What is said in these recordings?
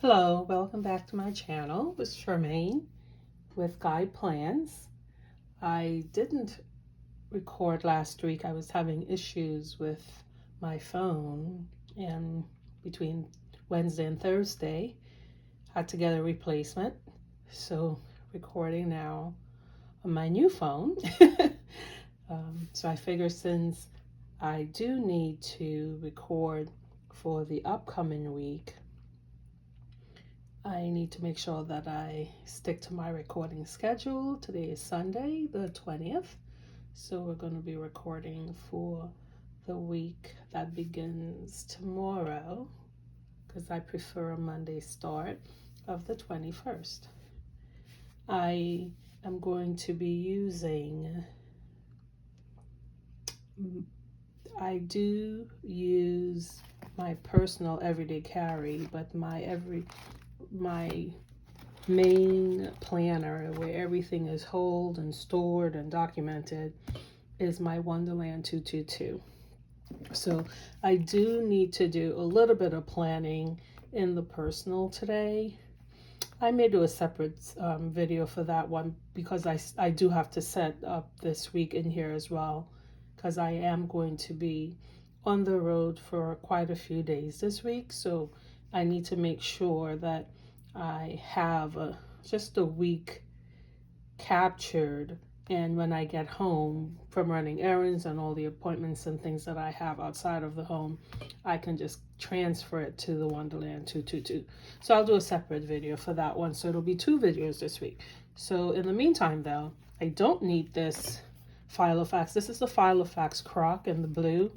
Hello, welcome back to my channel. It's Charmaine with Guide Plans. I didn't record last week. I was having issues with my phone, and between Wednesday and Thursday had to get a replacement. So recording now on my new phone. So I figure since I do need to record for the upcoming week, I need to make sure that I stick to my recording schedule. Today is Sunday, the 20th. So we're going to be recording for the week that begins tomorrow, because I prefer a Monday start of the 21st. I am going to be using, I do use my personal everyday carry, but my main planner where everything is held and stored and documented is my Wonderland 222. So I do need to do a little bit of planning in the personal today. I may do a separate video for that one because I do have to set up this week in here as well, because I am going to be on the road for quite a few days this week. So I need to make sure that I have just a week captured, and when I get home from running errands and all the appointments and things that I have outside of the home, I can just transfer it to the Wonderland 222. So I'll do a separate video for that one. So it'll be 2 videos this week. So in the meantime though, I don't need this Filofax. This is the Filofax Croc in the blue.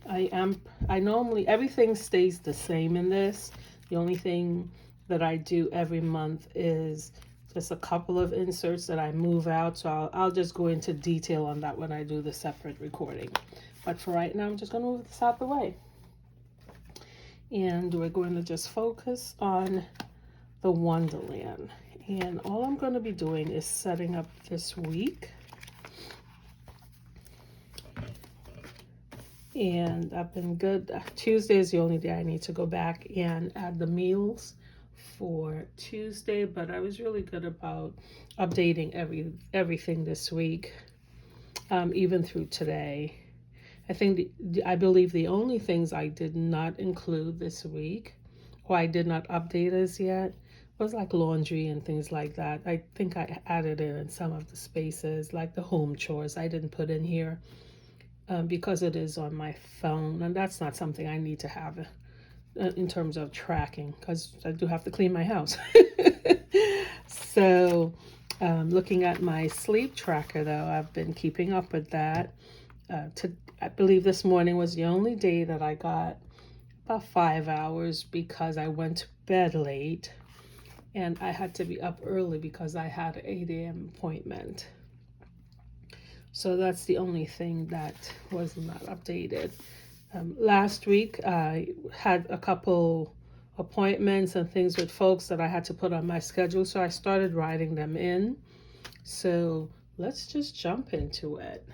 I normally, everything stays the same in this. The only thing that I do every month is just a couple of inserts that I move out. So I'll just go into detail on that when I do the separate recording. But for right now, I'm just going to move this out the way. And we're going to just focus on the Wonderland. And all I'm going to be doing is setting up this week. And I've been good. Tuesday is the only day I need to go back and add the meals for Tuesday, but I was really good about updating everything this week, even through today. I believe the only things I did not include this week, or I did not update as yet, was like laundry and things like that. I think I added in some of the spaces, like the home chores I didn't put in here. Because it is on my phone, and that's not something I need to have in terms of tracking, because I do have to clean my house. So looking at my sleep tracker though, I've been keeping up with that. I believe this morning was the only day that I got about 5 hours, because I went to bed late and I had to be up early because I had an 8 a.m. appointment. So that's the only thing that was not updated. Last week, I had a couple appointments and things with folks that I had to put on my schedule, so I started writing them in. So let's just jump into it.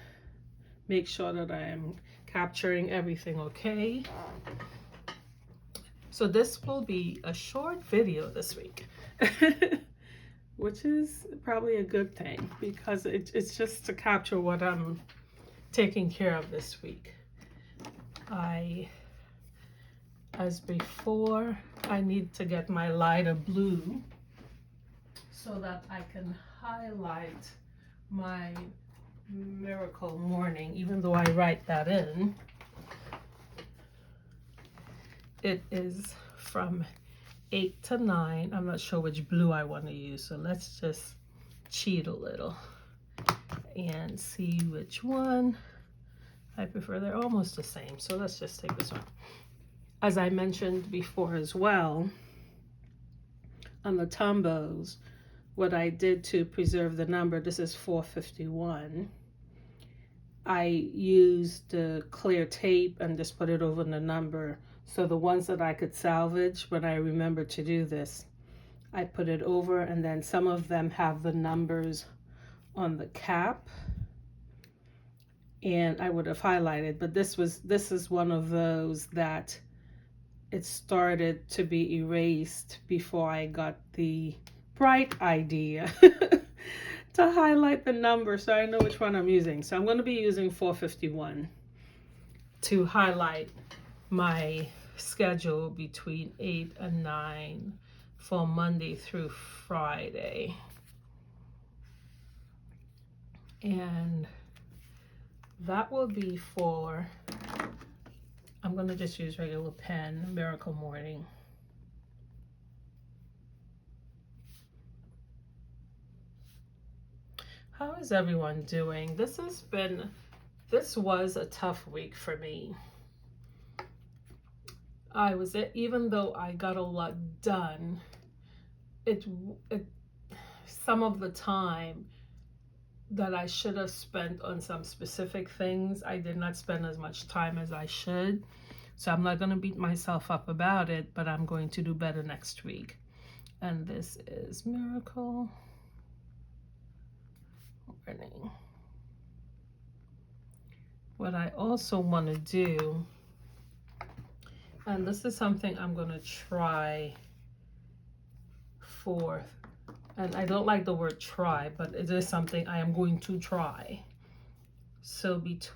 Make sure that I am capturing everything okay. So this will be a short video this week. Which is probably a good thing, because it's just to capture what I'm taking care of this week. As before, I need to get my lighter blue so that I can highlight my miracle morning, even though I write that in. It is from 8 to 9. I'm not sure which blue I want to use, so let's just cheat a little and see which one I prefer. They're almost the same, so let's just take this one. As I mentioned before as well, on the Tombos, what I did to preserve the number, this is 451. I used the clear tape and just put it over the number. So the ones that I could salvage, when I remember to do this, I put it over, and then some of them have the numbers on the cap, and I would have highlighted, but this is one of those that it started to be erased before I got the bright idea to highlight the number so I know which one I'm using. So I'm going to be using 451 to highlight my schedule between 8 and 9 for Monday through Friday. And that will be for, I'm going to just use regular pen, Miracle Morning. How is everyone doing? This was a tough week for me. Even though I got a lot done, some of the time that I should have spent on some specific things, I did not spend as much time as I should. So I'm not going to beat myself up about it, but I'm going to do better next week. And this is Miracle Morning. What I also want to do, and this is something I'm going to try for, and I don't like the word try, but it is something I am going to try. So it's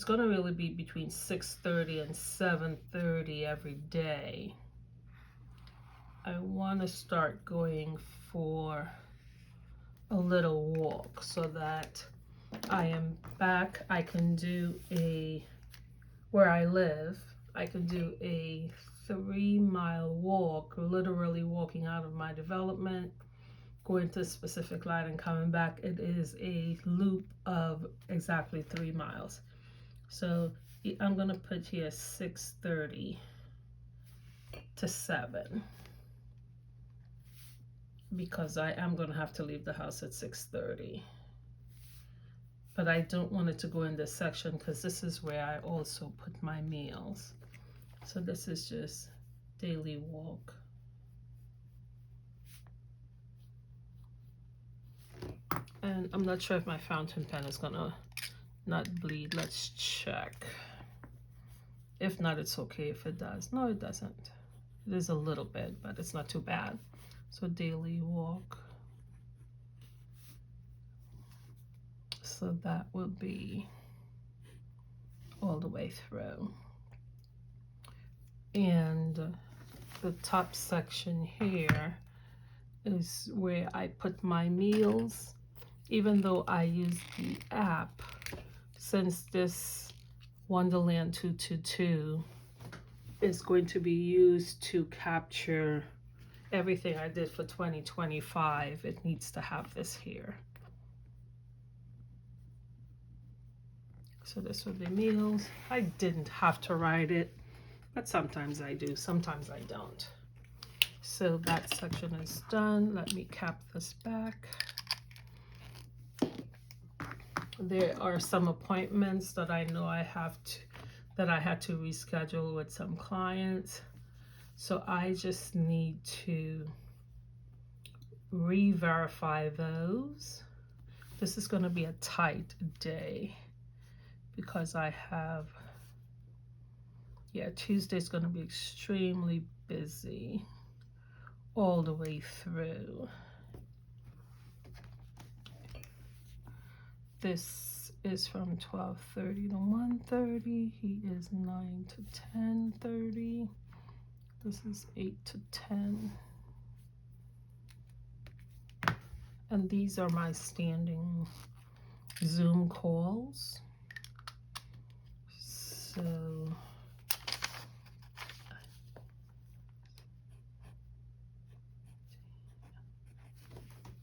going to really be between 6:30 and 7:30 every day. I want to start going for a little walk so that I am back. I can do where I live, I can do a 3-mile walk, literally walking out of my development, going to a specific line and coming back. It is a loop of exactly 3 miles. So I'm going to put here 6:30 to 7 because I am going to have to leave the house at 6:30. But I don't want it to go in this section because this is where I also put my meals. So this is just daily walk. And I'm not sure if my fountain pen is gonna not bleed. Let's check. If not, it's okay if it does. No, it doesn't. It is a little bit, but it's not too bad. So daily walk. So that will be all the way through. And the top section here is where I put my meals. Even though I use the app, since this Wonderland 222 is going to be used to capture everything I did for 2025, it needs to have this here. So this would be meals. I didn't have to write it, but sometimes I do, sometimes I don't. So that section is done. Let me cap this back. There are some appointments that I know I had to reschedule with some clients. So I just need to re-verify those. This is going to be a tight day because I have, Tuesday's going to be extremely busy all the way through. This is from 12:30 to 1:30. He is 9 to 10:30. This is 8 to 10. And these are my standing Zoom calls. So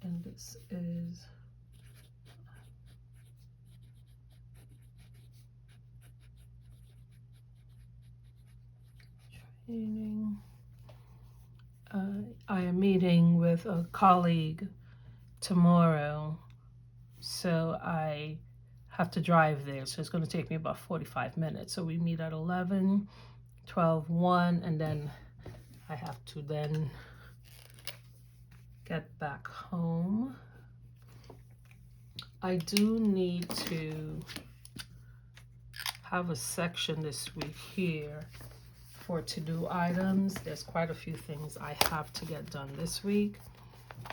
and this is training. I am meeting with a colleague tomorrow, so I have to drive there, so it's going to take me about 45 minutes. So we meet at 11, 12, 1, and then I have to then get back home. I do need to have a section this week here for to-do items. There's quite a few things I have to get done this week.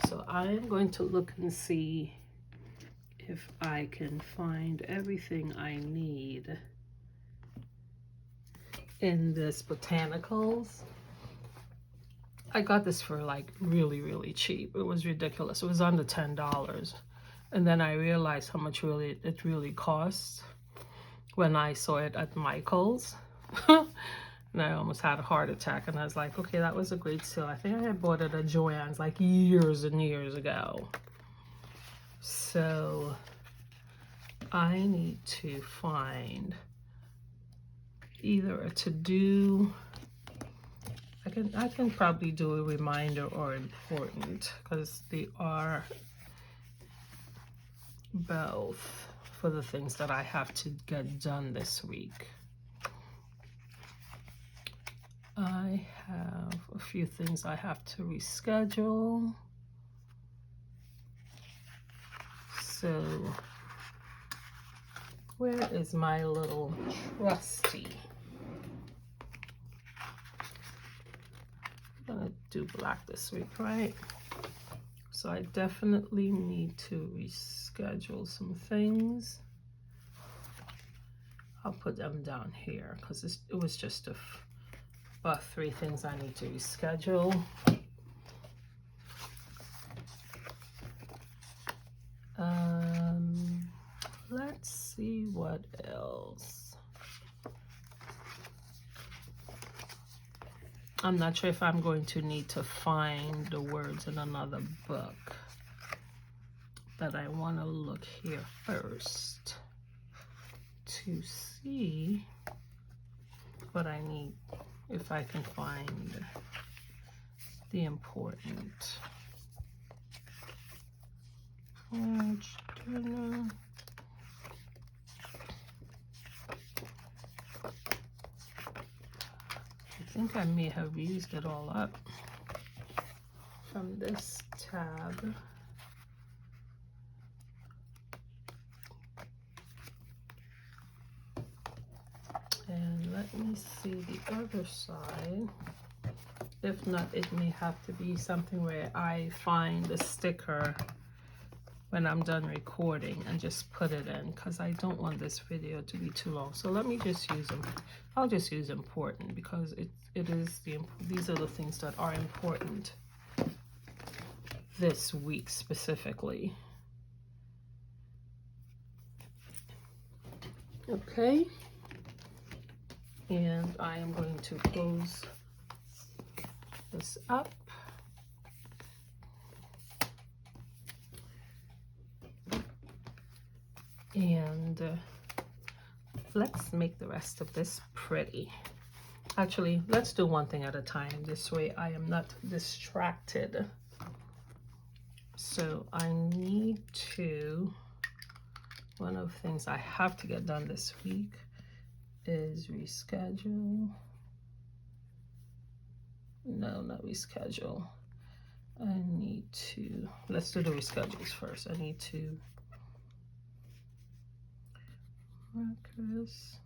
So I'm going to look and see if I can find everything I need in this botanicals. I got this for like really cheap. It was ridiculous. It was under $10. And then I realized how much it really costs when I saw it at Michael's. And I almost had a heart attack. And I was like, okay, that was a great sale. I think I had bought it at Joann's like years and years ago. So I need to find either a to-do. I can probably do a reminder or important, because they are both for the things that I have to get done this week. I have a few things I have to reschedule. So where is my little trusty? I'm gonna do black this week, right? So I definitely need to reschedule some things. I'll put them down here because it was just about 3 things I need to reschedule. Let's see what else. I'm not sure if I'm going to need to find the words in another book, but I want to look here first to see what I need, if I can find the important. I think I may have used it all up from this tab. And let me see the other side. If not, it may have to be something where I find a sticker when I'm done recording and just put it in, because I don't want this video to be too long. So let me just use them. I'll just use important, because these are the things that are important this week specifically. Okay. And I am going to close this up. And let's make the rest of this pretty. Actually, let's do one thing at a time. This way I am not distracted. So I need to, one of the things I have to get done this week is reschedule. No, not reschedule. I need to, let's do the reschedules first. I need to markers.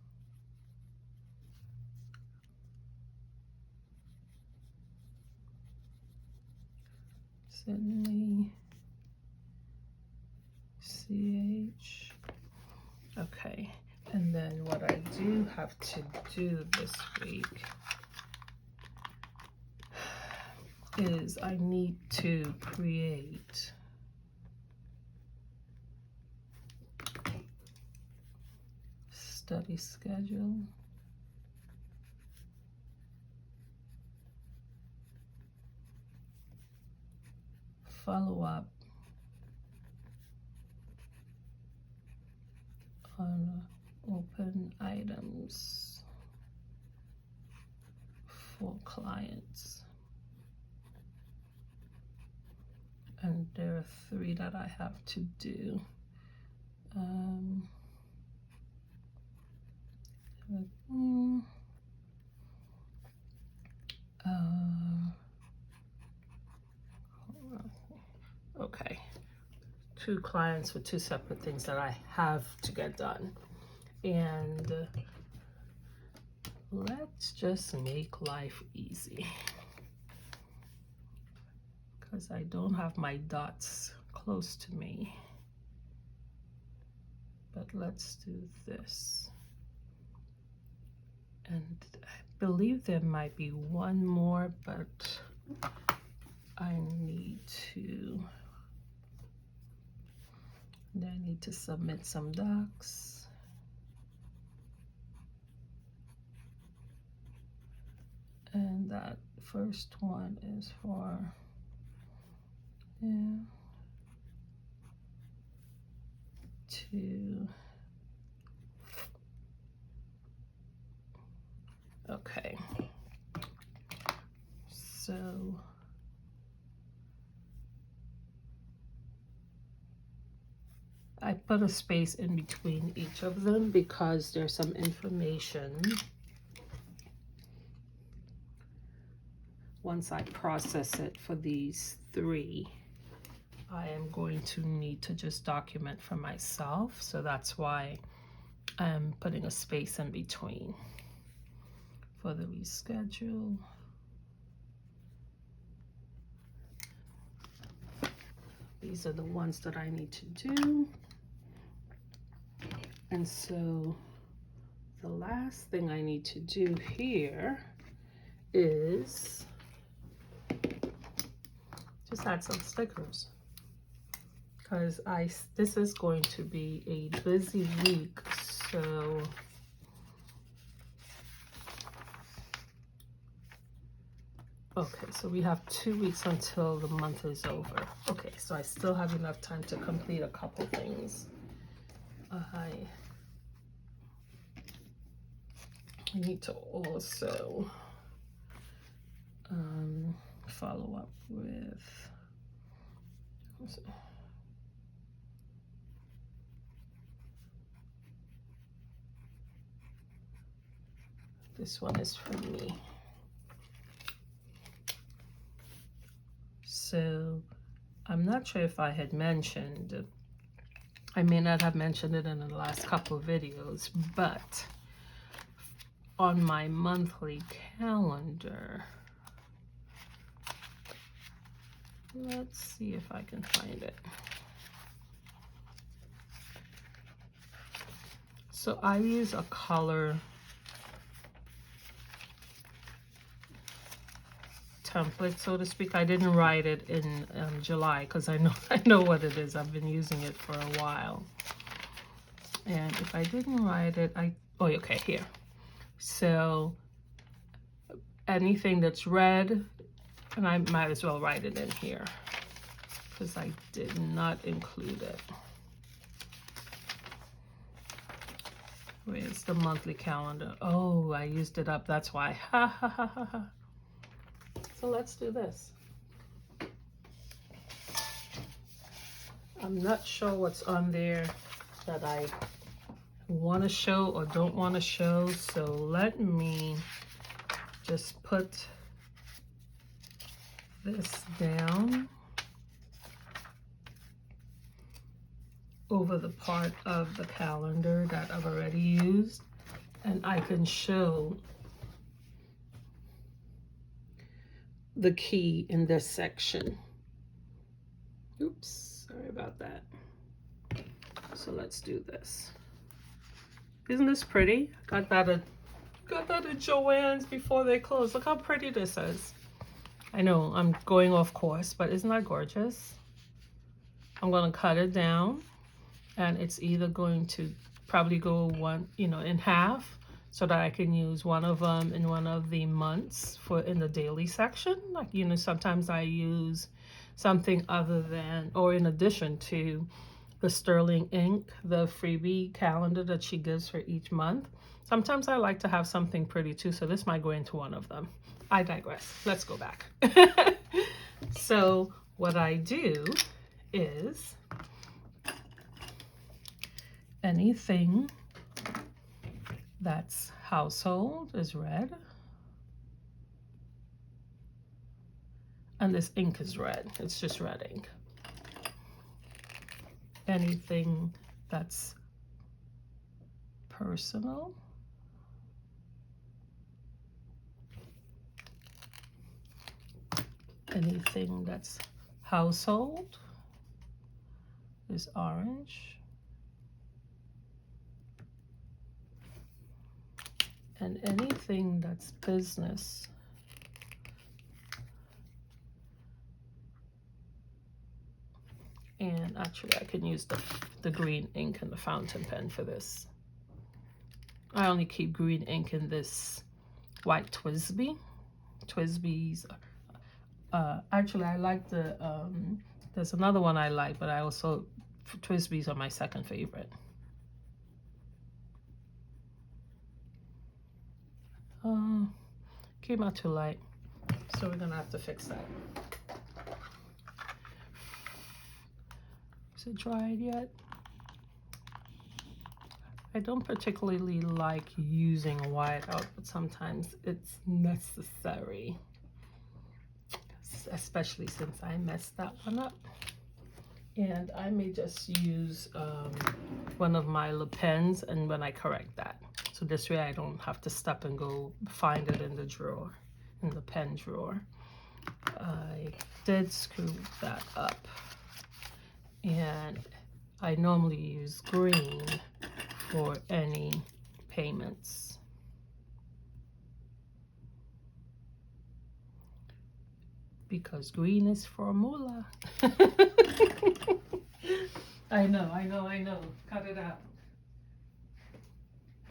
Sydney. CH. Okay. And then what I do have to do this week is I need to create study schedule. Follow up on open items for clients. And there are 3 that I have to do. Okay, 2 clients with 2 separate things that I have to get done. And let's just make life easy, because I don't have my dots close to me. But let's do this. And I believe there might be one more, but I need to submit some docs. And that first one is for, yeah, to, okay. So I put a space in between each of them because there's some information. Once I process it for these three, I am going to need to just document for myself. So that's why I'm putting a space in between for the reschedule. These are the ones that I need to do. And so the last thing I need to do here is just add some stickers, because this is going to be a busy week. So okay, so we have 2 weeks until the month is over. Okay, so I still have enough time to complete a couple things. I need to also follow up with, this one is for me. So I'm not sure if I had mentioned, I may not have mentioned it in the last couple of videos, but on my monthly calendar, let's see if I can find it. So I use a color template, so to speak. I didn't write it in July because I know what it is. I've been using it for a while. And if I didn't write it, oh, okay, here. So anything that's red, and I might as well write it in here because I did not include it. Where's the monthly calendar? Oh, I used it up. That's why. Ha ha ha ha ha. So let's do this. I'm not sure what's on there that I want to show or don't want to show. So let me just put this down over the part of the calendar that I've already used, and I can show the key in this section. Oops, sorry about that. So let's do this. Isn't this pretty? Got that at Joann's before they closed. Look how pretty this is. I know I'm going off course, but isn't that gorgeous? I'm gonna cut it down, and it's either going to probably go in half, so that I can use one of them in one of the months in the daily section. Like, sometimes I use something other than, or in addition to, the sterling ink, the freebie calendar that she gives for each month. Sometimes I like to have something pretty too, so this might go into one of them. I digress. Let's go back. So what I do is anything that's household is red, and this ink is red. It's just red ink. Anything that's personal anything that's household is orange. And anything that's business and actually I can use the green ink and the fountain pen for this. I only keep green ink in this white Twisby's. Actually I like the there's another one I like, but I also Twisby's are my second favorite. Came out too light, so we're gonna have to fix that. Is it dried yet? I don't particularly like using white out, but sometimes it's necessary, especially since I messed that one up. And I may just use one of my Le Pens and when I correct that. So this way I don't have to stop and go find it in the drawer, in the pen drawer. I did screw that up. And I normally use green for any payments. Because green is for moolah. I know. Cut it out.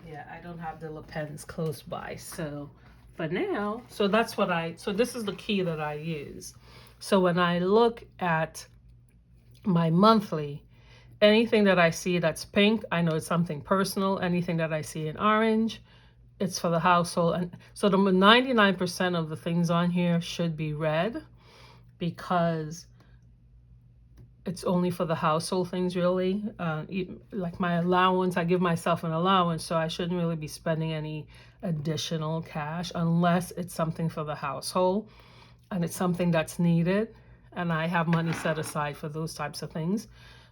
Yeah, I don't have the Le Pens close by, so for now, so that's what so this is the key that I use. So when I look at my monthly, anything that I see that's pink, I know it's something personal. Anything that I see in orange, it's for the household. And so the 99% of the things on here should be red because it's only for the household things, really. Like my allowance, I give myself an allowance, so I shouldn't really be spending any additional cash unless it's something for the household and it's something that's needed and I have money set aside for those types of things.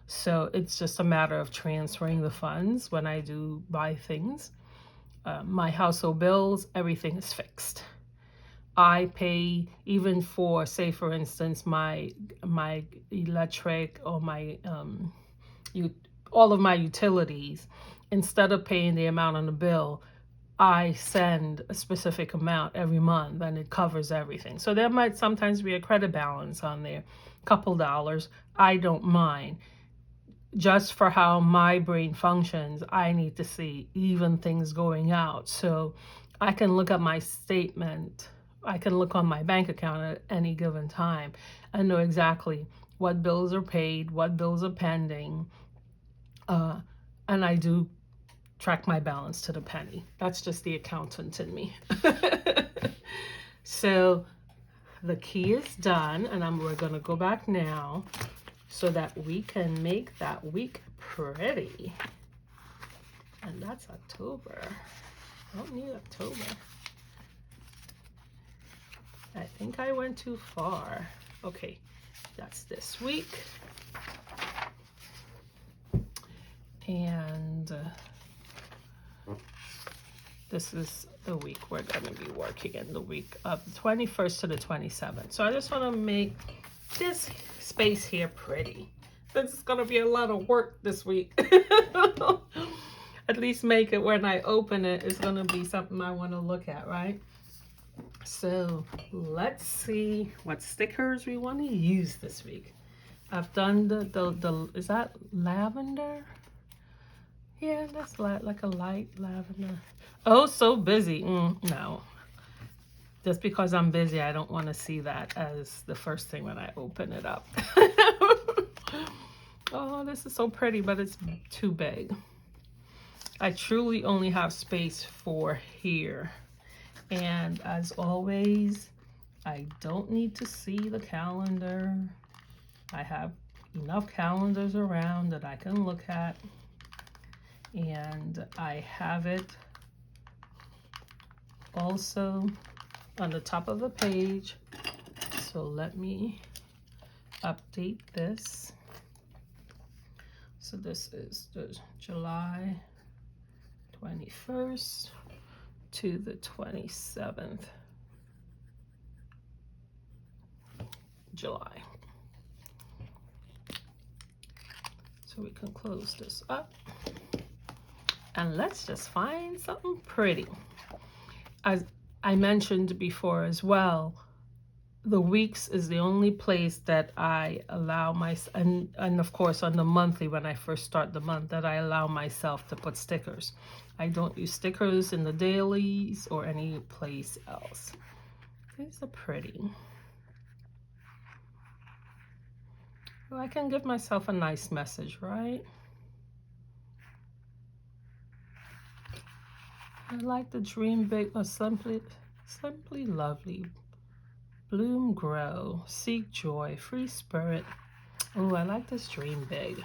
So it's just a matter of transferring the funds when I do buy things. My household bills, everything is fixed. I pay even for, say for instance, my electric or my all of my utilities. Instead of paying the amount on the bill, I send a specific amount every month and it covers everything. So there might sometimes be a credit balance on there, a couple dollars. I don't mind. Just for how my brain functions, I need to see even things going out. So I can look at my statement. I can look on my bank account at any given time and know exactly what bills are paid, what bills are pending. And I do track my balance to the penny. That's just the accountant in me. So the key is done, and we're going to go back now so that we can make that week pretty. And that's October. I don't need October. I think I went too far. Okay, that's this week. And this is the week we're going to be working in, the week of the 21st to the 27th. So I just want to make this space here pretty. This is going to be a lot of work this week. At least make it when I open it, it's going to be something I want to look at, right? So let's see what stickers we want to use this week. I've done the is that lavender? Yeah, that's like a light lavender. Oh, so busy. No. Just because I'm busy, I don't want to see that as the first thing when I open it up. Oh, this is so pretty, but it's too big. I truly only have space for here. And as always, I don't need to see the calendar. I have enough calendars around that I can look at. And I have it also on the top of the page. So let me update this. So this is the July 21st to the 27th. July. So we can close this up. And let's just find something pretty. As I mentioned before as well, the weeks is the only place that I allow myself, and of course on the monthly, when I first start the month, that I allow myself to put stickers. I don't use stickers in the dailies or any place else. These are pretty. Well, I can give myself a nice message, right? I like the dream big, or simply lovely. Bloom, grow, seek joy, free spirit. Oh, I like this dream big.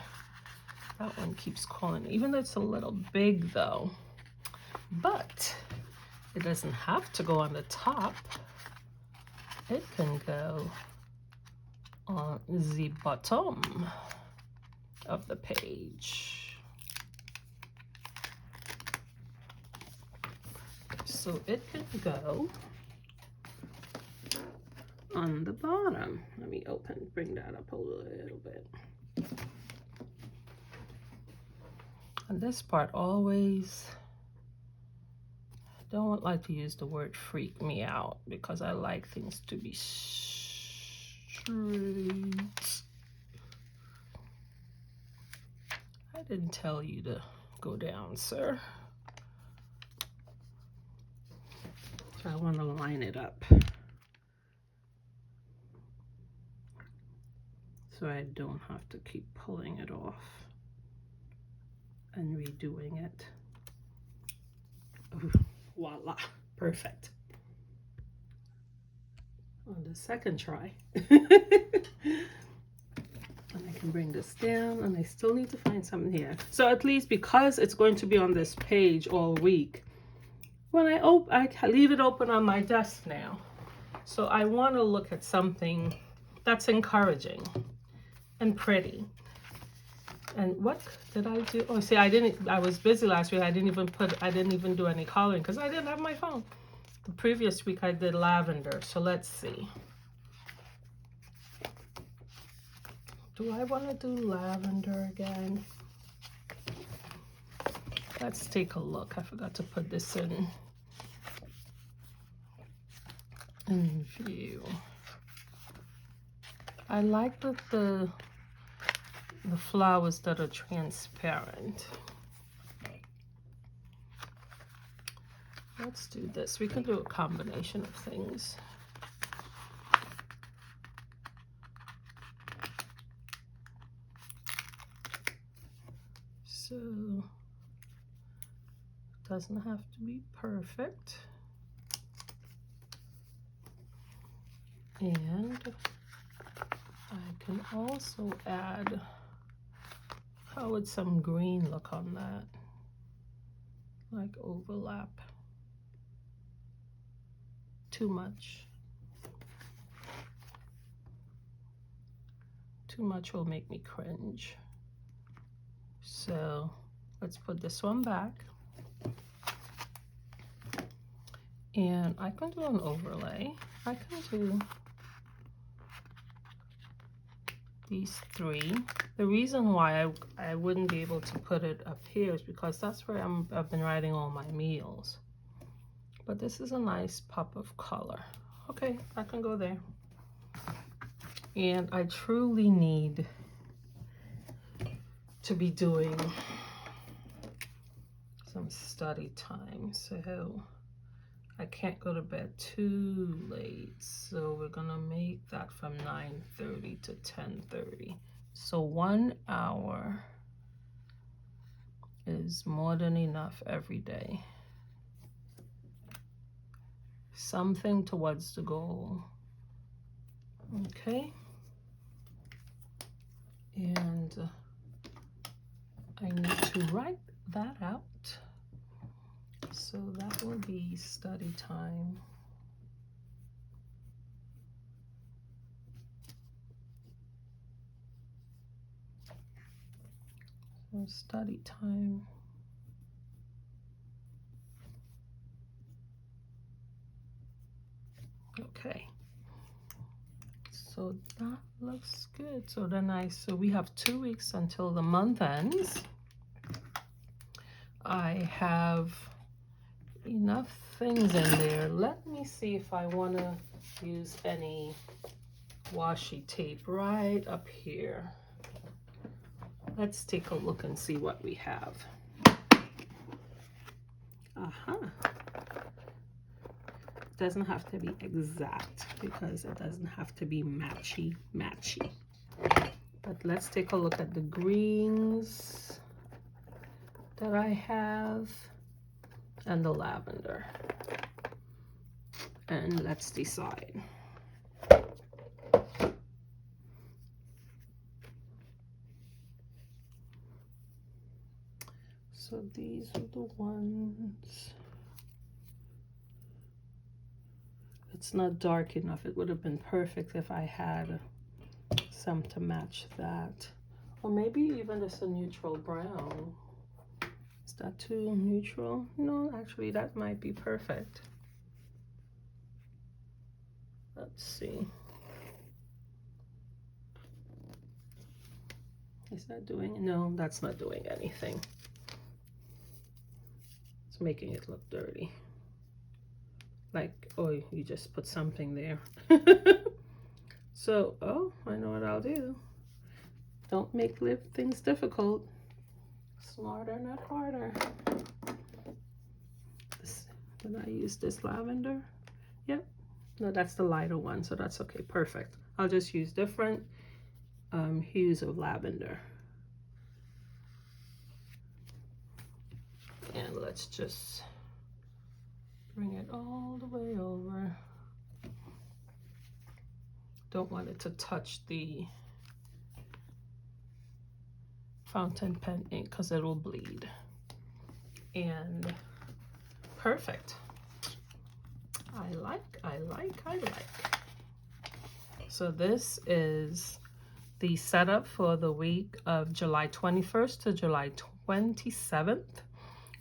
That one keeps calling, even though it's a little big though. But it doesn't have to go on the top. It can go on the bottom of the page. So it can go on the bottom. Let me bring that up a little bit. And this part always, don't like to use the word freak me out, because I like things to be straight. I didn't tell you to go down, sir. So I want to line it up so I don't have to keep pulling it off and redoing it. Ooh, voila, perfect. On the second try. And I can bring this down, and I still need to find something here. So at least, because it's going to be on this page all week, when I leave it open on my desk now. So I want to look at something that's encouraging and pretty. And what did I do? Oh, see, I was busy last week. I didn't even do any coloring because I didn't have my phone. The previous week I did lavender. So let's see. Do I want to do lavender again? Let's take a look. I forgot to put this in view. I like the flowers that are transparent. Let's do this. We can do a combination of things. So, it doesn't have to be perfect. And I can also add, how would some green look on that? Like overlap. Too much. Too much will make me cringe. So let's put this one back. And I can do an overlay. I can do these three. The reason why I wouldn't be able to put it up here is because that's where I've been writing all my meals. But this is a nice pop of color. Okay, I can go there. And I truly need to be doing some study time, so I can't go to bed too late. So we're gonna make that from 9:30 to 10:30. So 1 hour is more than enough every day. Something towards the goal. Okay. And I need to write that out. So that will be study time. So study time. Okay. So So that looks good. So then so we have 2 weeks until the month ends. I have enough things in there. Let me see if I want to use any washi tape right up here. Let's take a look and see what we have. Doesn't have to be exact because it doesn't have to be matchy. But let's take a look at the greens that I have and the lavender. And let's decide. So these are the ones. It's not dark enough. It would have been perfect if I had some to match that. Or maybe even just a neutral brown. Is that too neutral? No, actually that might be perfect. Let's see. Is that doing? No, that's not doing anything. It's making it look dirty. Like, oh, you just put something there. So, oh, I know what I'll do. Don't make things difficult. Smarter, not harder. Did I use this lavender? Yep. No, that's the lighter one, so that's okay. Perfect. I'll just use different hues of lavender. And let's just bring it all the way over. Don't want it to touch the fountain pen ink because it will bleed. And perfect. I like. So this is the setup for the week of July 21st to July 27th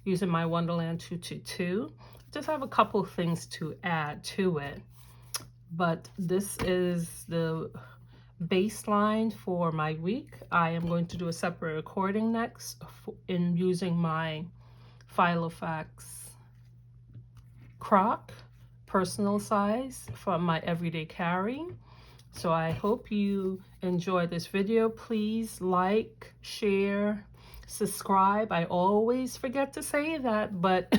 using my Wonderland 222. Just have a couple things to add to it, but this is the baseline for my week. I am going to do a separate recording next in using my Filofax croc personal size from my everyday carry. So I hope you enjoy this video. Please like, share, subscribe. I always forget to say that, but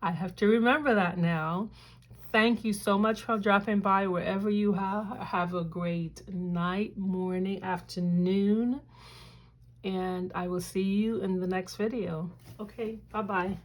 I have to remember that now. Thank you so much for dropping by wherever you are. Have a great night, morning, afternoon, and I will see you in the next video. Okay, bye-bye.